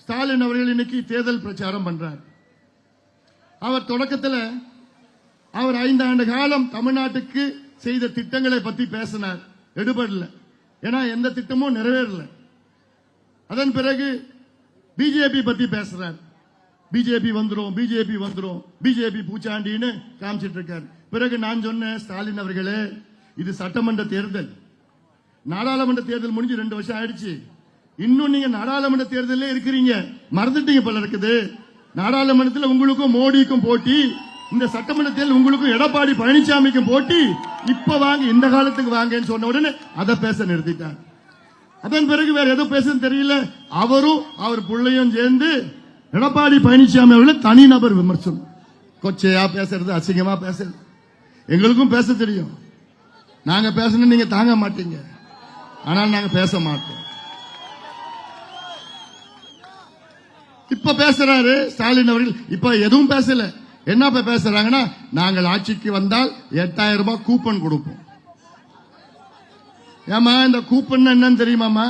ஸ்டாலின் அவர்கள் இன்னைக்கு தேர்தல் பிரச்சாரம் பண்றார். அவர் தொடக்கத்தில் அவர் 5 ஆண்டு காலம் தமிழ்நாட்டுக்கு செய்த திட்டங்களை பத்தி பேசினார். எடுபடல, ஏன்னா எந்த திட்டமும் நிறைவேறல. அதன் பிறகு பிஜேபி பத்தி பேசுறார். பிஜேபி வந்துரும், பிஜேபி வந்துரும், பிஜேபி பூச்சாண்டின்னு காமிச்சிட்டு இருக்காரு. பிறகு நான் சொன்னேன், ஸ்டாலின் அவர்களே, இது சட்டமன்ற தேர்தல், நாடாளுமன்ற தேர்தல் முடிஞ்சு 2 வருஷம் ஆயிடுச்சு. இன்னும் நீங்க நாடாளுமன்ற தேர்தலே இருக்கிறீங்க, மறந்துட்டீங்க போல இருக்குது. நாடாளுமன்றத்தில் உங்களுக்கும் மோடிக்கும் போட்டி, இந்த சட்டமன்ற தேர்தல் உங்களுக்கும் எடப்பாடி பழனிசாமிக்கும் போட்டி. இப்ப வாங்க, இந்த காலத்துக்கு வாங்கன்னு சொன்ன உடனே அதை பேச நிறுத்திட்டார். அதன் பிறகு வேற எதுவும் பேச தெரியல. அவரும் அவர் பிள்ளையும் சேர்ந்து எடப்பாடி பழனிசாமி அவர்களை தனிநபர் விமர்சனம், கொச்சையா பேசுறது, அசிங்கமா பேசுறது. எங்களுக்கும் பேச தெரியும், நாங்க பேசணும், நீங்க தாங்க மாட்டீங்க, ஆனால் நாங்க பேச மாட்டோம். இப்ப பேசுறாரு ஸ்டாலின் அவர்கள். இப்ப எதுவும் பேசல. என்ன பேசுறாங்கன்னா, நாங்கள் ஆட்சிக்கு வந்தால் 8000 ரூபாய் கூப்பன் கொடுப்போம். ஏமா இந்த கூப்பன் என்னன்னு தெரியுமாமா?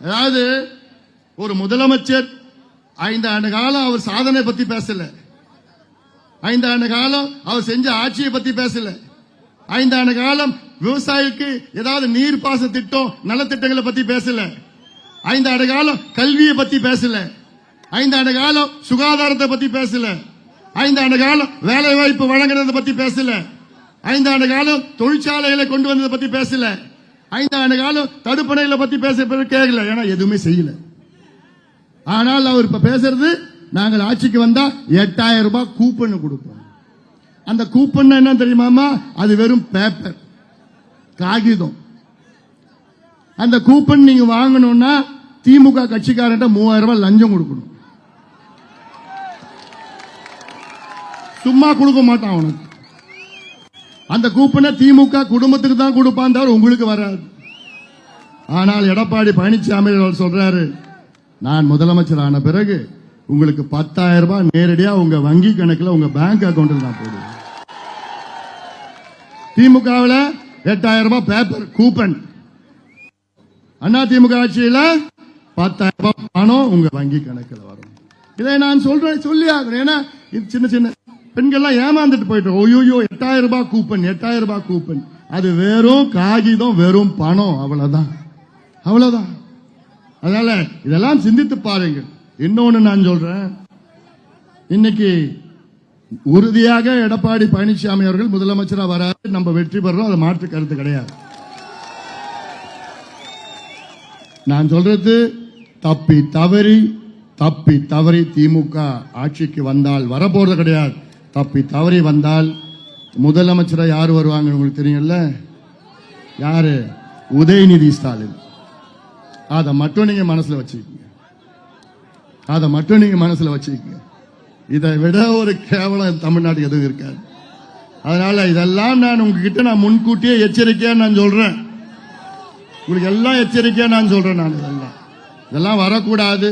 அதாவது ஒரு முதலமைச்சர் 5 ஆண்டு காலம் அவர் சாதனை பத்தி பேசல, 5 ஆண்டு காலம் அவர் செஞ்ச ஆட்சியை பத்தி பேசல, 5 ஆண்டு காலம் விவசாயிக்கு ஏதாவது நீர்ப்பாச திட்டம் நலத்திட்டங்களை பத்தி பேசல, 5 ஆண்டு காலம் கல்வியை பத்தி பேசல, 5 ஆண்டு காலம் சுகாதாரத்தை பத்தி பேசல, 5 ஆண்டு காலம் வேலை வாய்ப்பு வழங்குறதை பத்தி பேசல, 5 ஆண்டு காலம் தொழிற்சாலைகளை கொண்டு வந்ததை பத்தி பேசல, 5 ஆண்டு காலம் தடுப்பணைகளை பத்தி பேச கேட்கல, ஏன்னா எதுவுமே செய்யல. ஆனால் அவர் இப்ப பேசுறது, நாங்கள் ஆட்சிக்கு வந்தா 8000 ரூபாய் கூப்பன் கொடுப்போம். அந்த கூப்பன் என்ன தெரியுமாமா? அது வெறும் பேப்பர், காகிதம். அந்த கூப்பன் நீங்க வாங்கணும்னா திமுக கட்சிக்காரன் 3000 ரூபாய் லஞ்சம் கொடுக்கணும். சும்மா கொடுக்க மாட்டான் அவனுக்கு. அந்த கூப்பனை திமுக குடும்பத்துக்கு தான் கொடுப்பான், தவிர உங்களுக்கு வராது. ஆனால் எடப்பாடி பழனிசாமி சொல்றாரு, நான் முதலமைச்சர் ஆன பிறகு உங்களுக்கு 10,000 ரூபாய் நேரடியா உங்க வங்கி கணக்கில், உங்க பேங்க் அக்கௌண்ட்ல நான் போடுவேன். திமுகவில் 8000 ரூபாய் பேப்பர் கூப்பன், அண்ணா திமுக ஆட்சியில் 10,000 ரூபாய் பணம் உங்க வங்கி கணக்கில் வரும். இதை நான் சொல்றேன், சொல்லி ஆகணும். ஏன்னா இது சின்ன சின்ன பெண்கள்லாம் ஏமாந்துட்டு போயிட்டோம். ஓய்யோ 8000 ரூபாய் கூப்பன், 8000 ரூபாய் கூப்பன், அது வெறும் காகிதம், வெறும் பணம், அவ்வளவுதான், அவ்வளவுதான். அதனால இதெல்லாம் சிந்தித்து பாருங்க. இன்னொன்னு நான் சொல்றேன், இன்னைக்கு உறுதியாக எடப்பாடி பழனிசாமி அவர்கள் முதலமைச்சரா வராது, நம்ம வெற்றி பெறோம், அது மாற்று கருத்து கிடையாது. நான் சொல்றது, தப்பி தவறி திமுக ஆட்சிக்கு வந்தால் வரப்போறது கிடையாது. தப்பி தவறி வந்தால் முதலமைச்சரா யாரு வருவாங்க உங்களுக்கு தெரியும்ல? யாரு? உதயநிதி ஸ்டாலின். அதை மட்டும் நீங்க மனசுல வச்சுக்கீங்க, அதை மட்டும் நீங்க மனசுல வச்சுக்கீங்க. இதை விட ஒரு கேவலம் தமிழ்நாட்டுக்கு எதுவும் இருக்காது. அதனால இதெல்லாம் நான் உங்ககிட்ட நான் முன்கூட்டியே எச்சரிக்கையா நான் சொல்றேன், உங்களுக்கு எல்லாம் எச்சரிக்கையா நான் சொல்றேன். நான் இதெல்லாம் வரக்கூடாது.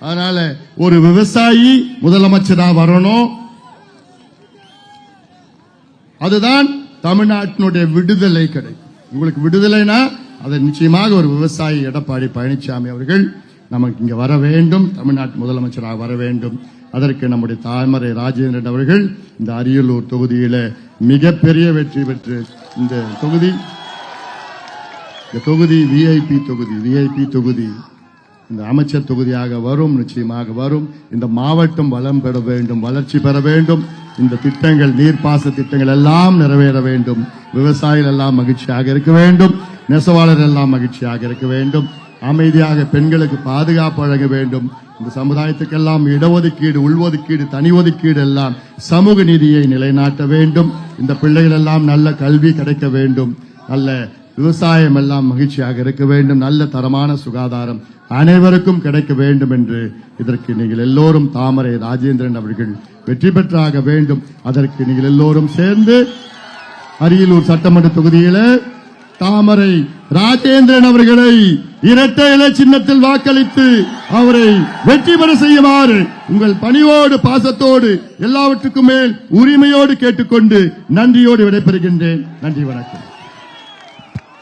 அதனால ஒரு விவசாயி முதலமைச்சரா வரணும், அதுதான் தமிழ்நாட்டினுடைய விடுதலை கிடைக்கும். உங்களுக்கு விடுதலைனா அது நிச்சயமாக ஒரு விவசாயி எடப்பாடி பழனிசாமி அவர்கள் நமக்கு இங்க வர வேண்டும், தமிழ்நாட்டு முதலமைச்சராக வர வேண்டும். அதற்கு நம்முடைய தாமரை ராஜேந்திரன் அவர்கள் இந்த அரியலூர் தொகுதியில மிகப்பெரிய வெற்றி பெற்று இந்த தொகுதி விஐபி தொகுதி இந்த அமைச்சர் தொகுதியாக வரும், நிச்சயமாக வரும். இந்த மாவட்டம் வளம் பெற வேண்டும், வளர்ச்சி பெற வேண்டும். இந்த திட்டங்கள், நீர்ப்பாச திட்டங்கள் எல்லாம் நிறைவேற வேண்டும். விவசாயிகள் எல்லாம் மகிழ்ச்சியாக இருக்க வேண்டும், நெசவாளர் எல்லாம் மகிழ்ச்சியாக இருக்க வேண்டும். அமைதியாக பெண்களுக்கு பாதுகாப்பு வழங்க வேண்டும். இந்த சமுதாயத்துக்கெல்லாம் இடஒதுக்கீடு, உள்ஒதுக்கீடு, தனி ஒதுக்கீடு எல்லாம் சமூக நீதியை நிலைநாட்ட வேண்டும். இந்த பிள்ளைகள் எல்லாம் நல்ல கல்வி கிடைக்க வேண்டும், நல்ல விவசாயம் எல்லாம் மகிழ்ச்சியாக இருக்க வேண்டும், நல்ல தரமான சுகாதாரம் அனைவருக்கும் கிடைக்க வேண்டும் என்று இதற்கு நீங்கள் எல்லோரும் தாமரை ராஜேந்திரன் அவர்கள் வெற்றி பெற்றாக வேண்டும். அதற்கு நீங்கள் எல்லோரும் சேர்ந்து அரியலூர் சட்டமன்ற தொகுதியில தாமரை ராஜேந்திரன் அவர்களை இரட்டை இலை சின்னத்தில் வாக்களித்து அவரை வெற்றி பெற செய்யுமாறு உங்கள் பணியோடு பாசத்தோடு எல்லாவற்றுக்கும் மேல் உரிமையோடு கேட்டுக்கொண்டு நன்றியோடு விடைபெறுகின்றேன். நன்றி, வணக்கம்.